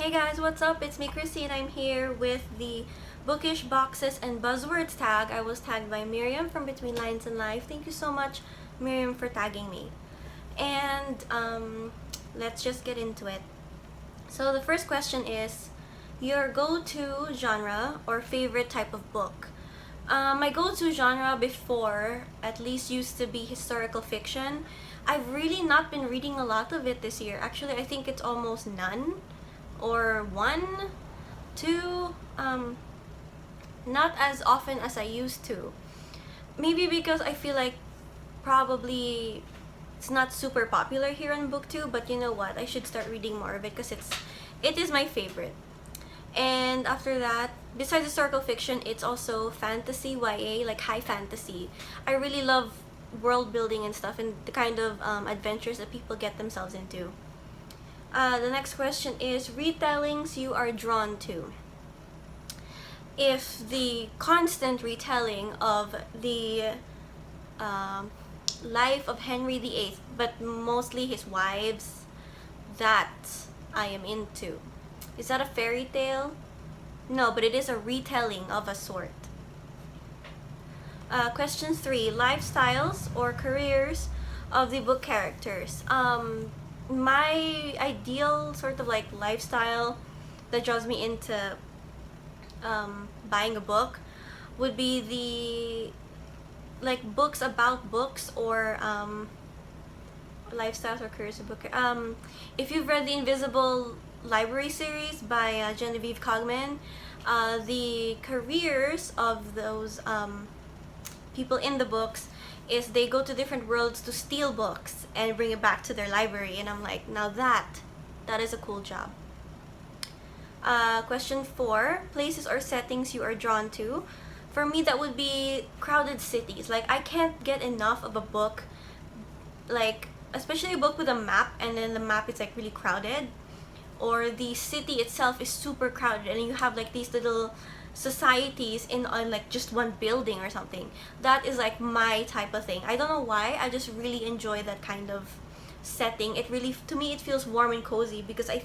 Hey guys, what's up? It's me, Chrissy, and I'm here with the Bookish boxes and Buzzwords tag. I was tagged by Miriam from BetweenLinesandLife. Thank you so much, Miriam, for tagging me. And let's just get into it. So the first question is your go-to genre or favorite type of book. My go-to genre before at least used to be historical fiction. I've really not been reading a lot of it this year. Actually, I think it's almost none or one, two, not as often as I used to. Maybe because I feel like probably it's not super popular here on Booktube, but you know what? I should start reading more of it because it is my favorite. And after that, besides historical fiction, it's also fantasy, YA, like high fantasy. I really love world building and stuff and the kind of adventures that people get themselves into. The next question is retellings you are drawn to. If the constant retelling of the life of Henry VIII, but mostly his wives, that I am into. Is that a fairy tale? No, but it is a retelling of a sort. Question 3, lifestyles or careers of the book characters. My ideal sort of like lifestyle that draws me into buying a book would be the like books about books or lifestyles or careers of book. If you've read the Invisible Library series by Genevieve Cogman, the careers of those people in the books is they go to different worlds to steal books and bring it back to their library, and I'm like, now that is a cool job. Question 4, places or settings you are drawn to. For me, that would be crowded cities. Like, I can't get enough of a book, like especially a book with a map and then the map is like really crowded, or the city itself is super crowded and you have like these little societies in like just one building or something. That is like my type of thing. I don't know why, I just really enjoy that kind of setting. It really, to me, it feels warm and cozy because I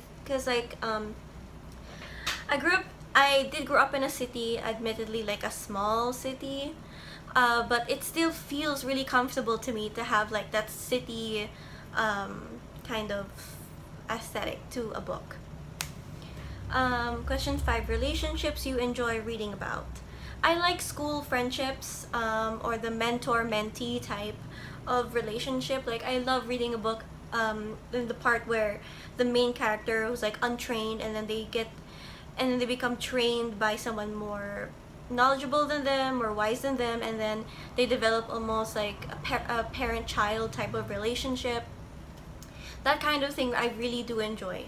did grow up in a city, admittedly like a small city, but it still feels really comfortable to me to have like that city kind of aesthetic to a book. Question 5, relationships you enjoy reading about. I like school friendships or the mentor-mentee type of relationship. Like, I love reading a book in the part where the main character who's like untrained and then they become trained by someone more knowledgeable than them or wise than them, and then they develop almost like a parent-child type of relationship. That kind of thing I really do enjoy.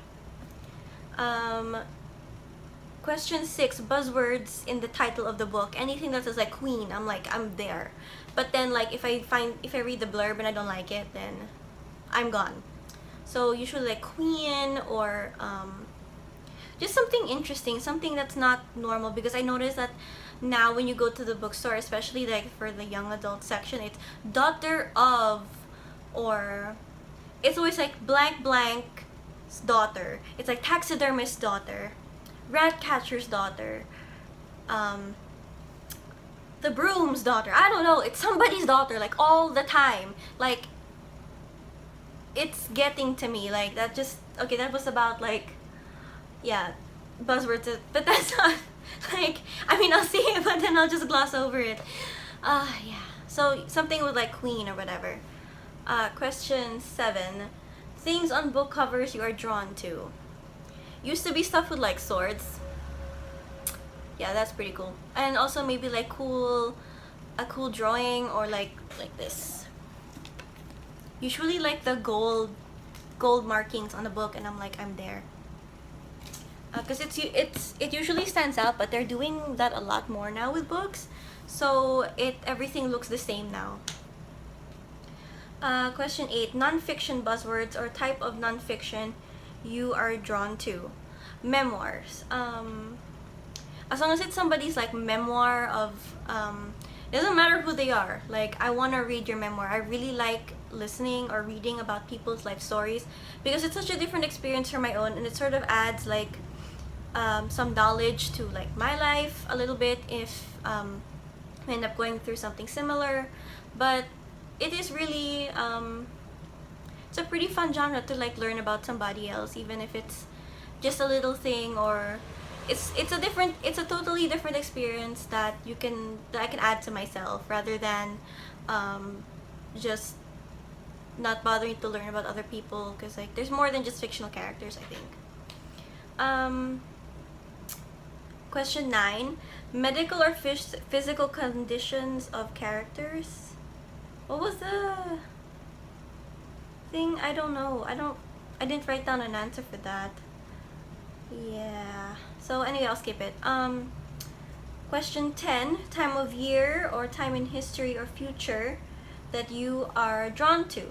Question 6, buzzwords in the title of the book. Anything that says like queen, I'm there. But then like if I read the blurb and I don't like it, then I'm gone. So usually like queen or just something interesting, something that's not normal, because I noticed that now when you go to the bookstore, especially like for the young adult section, it's daughter of, or it's always like blank blank's daughter. It's like taxidermist's daughter, rat catcher's daughter, the broom's daughter. I don't know, it's somebody's daughter like all the time. Like, it's getting to me. Like, that just, okay, that was about like, yeah, buzzwords, but that's not like, I mean, I'll see it but then I'll just gloss over it. Yeah, so something with like queen or whatever. Question 7, things on book covers you are drawn to. Used to be stuff with like swords. Yeah, that's pretty cool. And also maybe like a cool drawing or like this. Usually like the gold markings on the book, and I'm like, I'm there. Because it usually stands out, but they're doing that a lot more now with books, so everything looks the same now. Question 8, nonfiction buzzwords or type of nonfiction you are drawn to. Memoirs. As long as it's somebody's like memoir of, it doesn't matter who they are. Like, I want to read your memoir. I really like listening or reading about people's life stories because it's such a different experience from my own, and it sort of adds like some knowledge to like my life a little bit if we end up going through something similar. But it is really it's a pretty fun genre to like learn about somebody else, even if it's just a little thing, or it's a totally different experience that I can add to myself, rather than just not bothering to learn about other people, because like there's more than just fictional characters, I think. Question 9. Medical or physical conditions of characters. What was the thing? I don't know. I didn't write down an answer for that. Yeah. So anyway, I'll skip it. Question 10. Time of year or time in history or future that you are drawn to.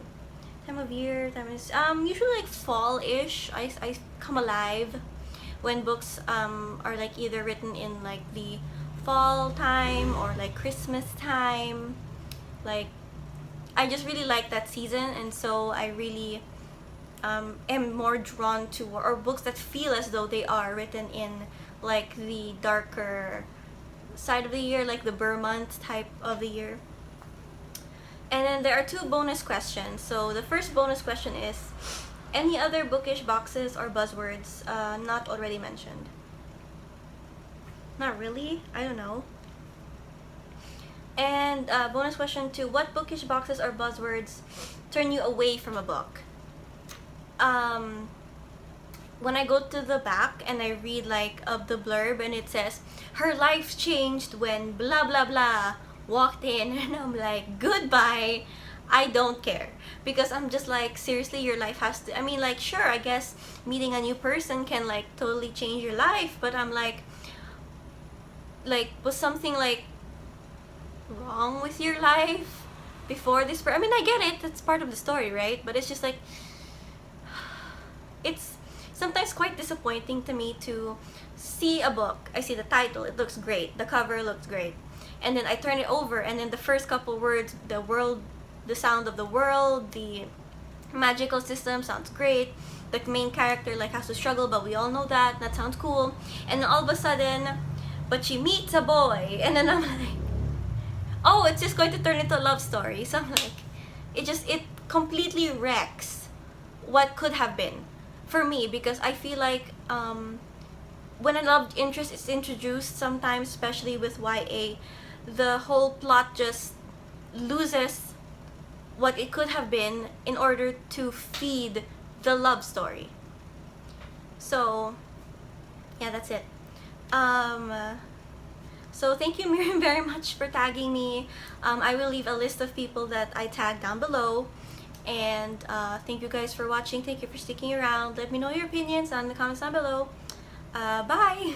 Time of year, time is usually like fall-ish. I come alive when books are like either written in like the fall time or like Christmas time. Like I just really like that season, and so I really am more drawn to or books that feel as though they are written in like the darker side of the year, like the Burr month type of the year. And then there are 2 bonus questions. So the first bonus question is, any other bookish boxes or buzzwords not already mentioned? Not really? I don't know. And bonus question 2, what bookish boxes or buzzwords turn you away from a book? When I go to the back and I read like the blurb and it says, her life changed when blah blah blah walked in, and I'm like, goodbye, I don't care. Because I'm just like, seriously, your life has to, I mean, like, sure, I guess meeting a new person can like totally change your life, but I'm like was something like wrong with your life before this I mean, I get it, that's part of the story, right? But it's just like, it's sometimes quite disappointing to me to see a book. I see the title, it looks great, the cover looks great, and then I turn it over, and then the first couple words, the world, the sound of the world, the magical system sounds great, the main character like has to struggle, but we all know that sounds cool, and then all of a sudden, but she meets a boy, and then I'm like, oh, it's just going to turn into a love story. So I'm like, it completely wrecks what could have been for me, because I feel like when a love interest is introduced, sometimes, especially with YA, the whole plot just loses what it could have been in order to feed the love story. So yeah, that's it. So thank you, Miriam, very much for tagging me. I will leave a list of people that I tagged down below. And thank you guys for watching. Thank you for sticking around. Let me know your opinions down in the comments down below. Bye!